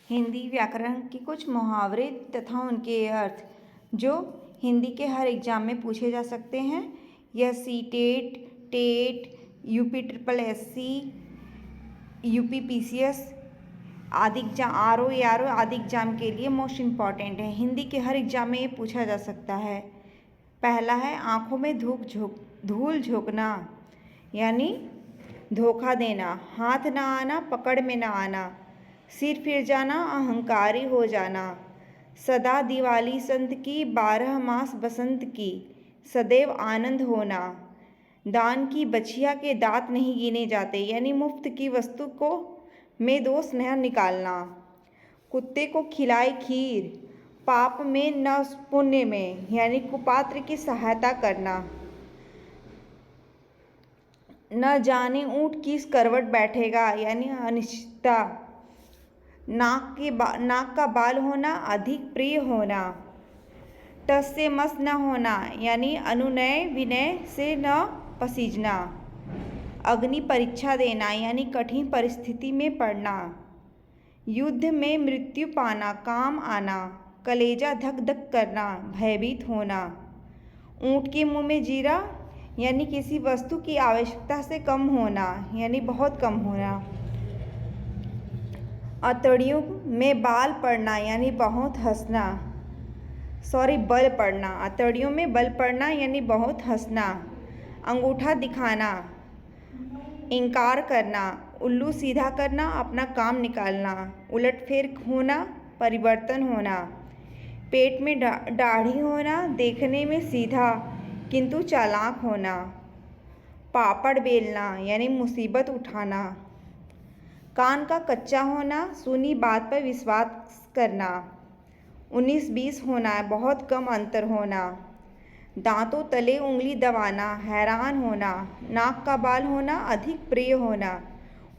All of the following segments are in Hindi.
हिंदी व्याकरण के कुछ मुहावरे तथा उनके अर्थ जो हिंदी के हर एग्जाम में पूछे जा सकते हैं। यह CTET, TET, UP triple SC, UP PCS आदि एग्जाम, आरओ एआरओ आदि एग्जाम के लिए मोस्ट इम्पॉर्टेंट है। हिंदी के हर एग्जाम में ये पूछा जा सकता है। पहला है आँखों में धूल झोंकना, यानी धोखा देना। हाथ ना आना, पकड़ में ना आना। सिर फिर जाना, अहंकारी हो जाना। सदा दिवाली संत की, 12 मास बसंत की। सदैव आनंद होना। दान की बछिया के दांत नहीं गिने जाते, यानी मुफ्त की वस्तु को में दोष न निकालना। कुत्ते को खिलाई खीर, पाप में न पुण्य में, यानी कुपात्र की सहायता करना। न जाने ऊँट किस करवट बैठेगा, यानी अनिश्चितता। नाक का बाल होना, अधिक प्रिय होना। टस से मस न होना, यानी अनुनय विनय से न पसीजना। अग्नि परीक्षा देना, यानी कठिन परिस्थिति में पड़ना। युद्ध में मृत्यु पाना, काम आना। कलेजा धक धक करना, भयभीत होना। ऊँट के मुंह में जीरा, यानी किसी वस्तु की आवश्यकता से कम होना, यानी बहुत कम होना। अतड़ियों में बाल पड़ना, यानी बहुत हंसना। बल पड़ना, अतड़ियों में बल पड़ना यानी बहुत हंसना। अंगूठा दिखाना, इनकार करना। उल्लू सीधा करना, अपना काम निकालना। उलटफेर होना, परिवर्तन होना। पेट में दाढ़ी होना, देखने में सीधा किंतु चालाक होना। पापड़ बेलना, यानी मुसीबत उठाना। कान का कच्चा होना, सुनी बात पर विश्वास करना। 19-20 होना, बहुत कम अंतर होना। दांतों तले उंगली दबाना, हैरान होना। नाक का बाल होना, अधिक प्रिय होना।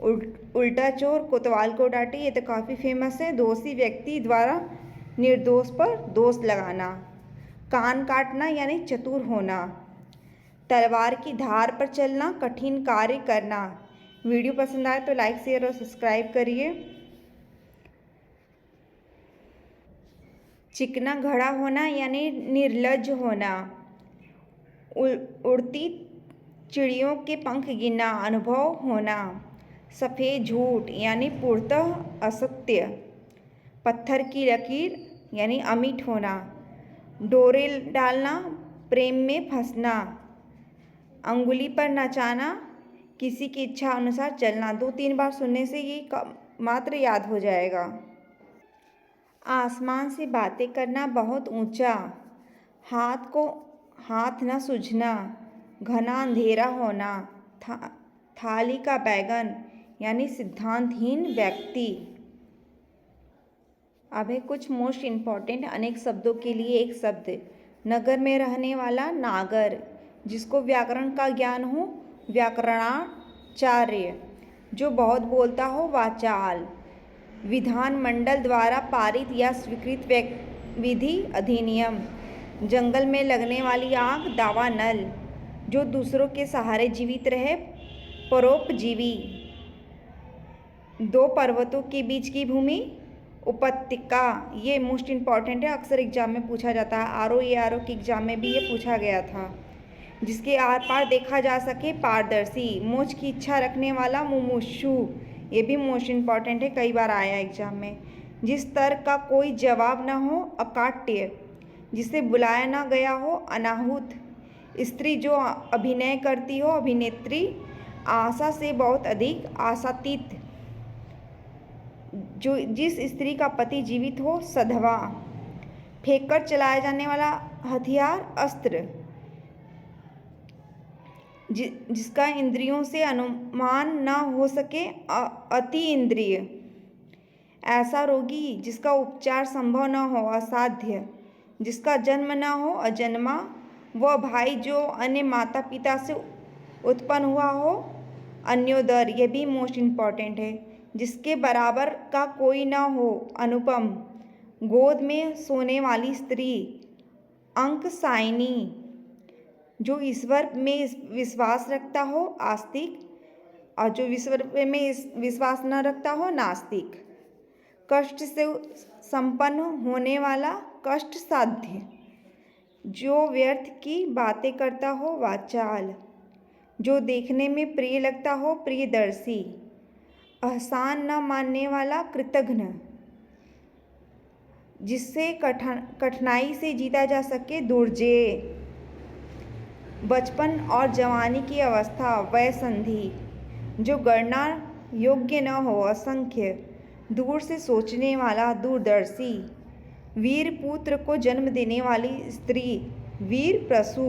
उल्टा चोर कोतवाल को डांटे, ये तो काफ़ी फेमस है। दोषी व्यक्ति द्वारा निर्दोष पर दोष लगाना। कान काटना यानी चतुर होना। तलवार की धार पर चलना, कठिन कार्य करना। वीडियो पसंद आए तो लाइक शेयर और सब्सक्राइब करिए। चिकना घड़ा होना यानी निर्लज्ज होना। उड़ती चिड़ियों के पंख गिनना, अनुभव होना। सफ़ेद झूठ यानी पूर्णतः असत्य। पत्थर की लकीर यानी अमिट होना। डोरे डालना, प्रेम में फंसना। अंगुली पर नचाना, किसी की इच्छा अनुसार चलना। 2-3 बार सुनने से ये मात्र याद हो जाएगा। आसमान से बातें करना, बहुत ऊंचा। हाथ न सूझना, घना अंधेरा होना। थाली का बैगन यानी सिद्धांतहीन व्यक्ति। अब है कुछ मोस्ट इम्पॉर्टेंट अनेक शब्दों के लिए एक शब्द। नगर में रहने वाला, नागर। जिसको व्याकरण का ज्ञान हो, व्याकरणाचार्य। जो बहुत बोलता हो, वाचाल। विधानमंडल द्वारा पारित या स्वीकृत विधि, अधिनियम। जंगल में लगने वाली आग, दावानल। जो दूसरों के सहारे जीवित रहे, परोपजीवी। 2 पर्वतों के बीच की भूमि, उपत्यका। ये मोस्ट इम्पॉर्टेंट है, अक्सर एग्जाम में पूछा जाता है। आरओ एआरओ के एग्जाम में भी ये पूछा गया था। जिसके आर पार देखा जा सके, पारदर्शी। मोक्ष की इच्छा रखने वाला, मुमुक्षु। ये भी मोस्ट इम्पॉर्टेंट है, कई बार आया एग्जाम में। जिस तर्क का कोई जवाब न हो, अकाट्य। जिसे बुलाया न गया हो, अनाहुत। स्त्री जो अभिनय करती हो, अभिनेत्री। आशा से बहुत अधिक, आशातीत। जो जिस स्त्री का पति जीवित हो, सधवा। फेंक कर चलाया जाने वाला हथियार, अस्त्र। जिसका इंद्रियों से अनुमान न हो सके, अति इंद्रिय। ऐसा रोगी जिसका उपचार संभव न हो, असाध्य। जिसका जन्म न हो, अजन्मा। वह भाई जो अन्य माता पिता से उत्पन्न हुआ हो, अन्योदर। यह भी मोस्ट इम्पॉर्टेंट है। जिसके बराबर का कोई न हो, अनुपम। गोद में सोने वाली स्त्री, अंकसायनी। जो ईश्वर में विश्वास रखता हो, आस्तिक। और जो ईश्वर में विश्वास न रखता हो, नास्तिक। कष्ट से संपन्न होने वाला, कष्ट साध्य, जो व्यर्थ की बातें करता हो वाचाल, जो देखने में प्रिय लगता हो प्रियदर्शी, एहसान न मानने वाला कृतघ्न, जिससे कठिनाई से जीता जा सके दुर्जेय, बचपन और जवानी की अवस्था वयसंधि, जो गणना योग्य न हो असंख्य, दूर से सोचने वाला दूरदर्शी, वीर पुत्र को जन्म देने वाली स्त्री वीर प्रसू,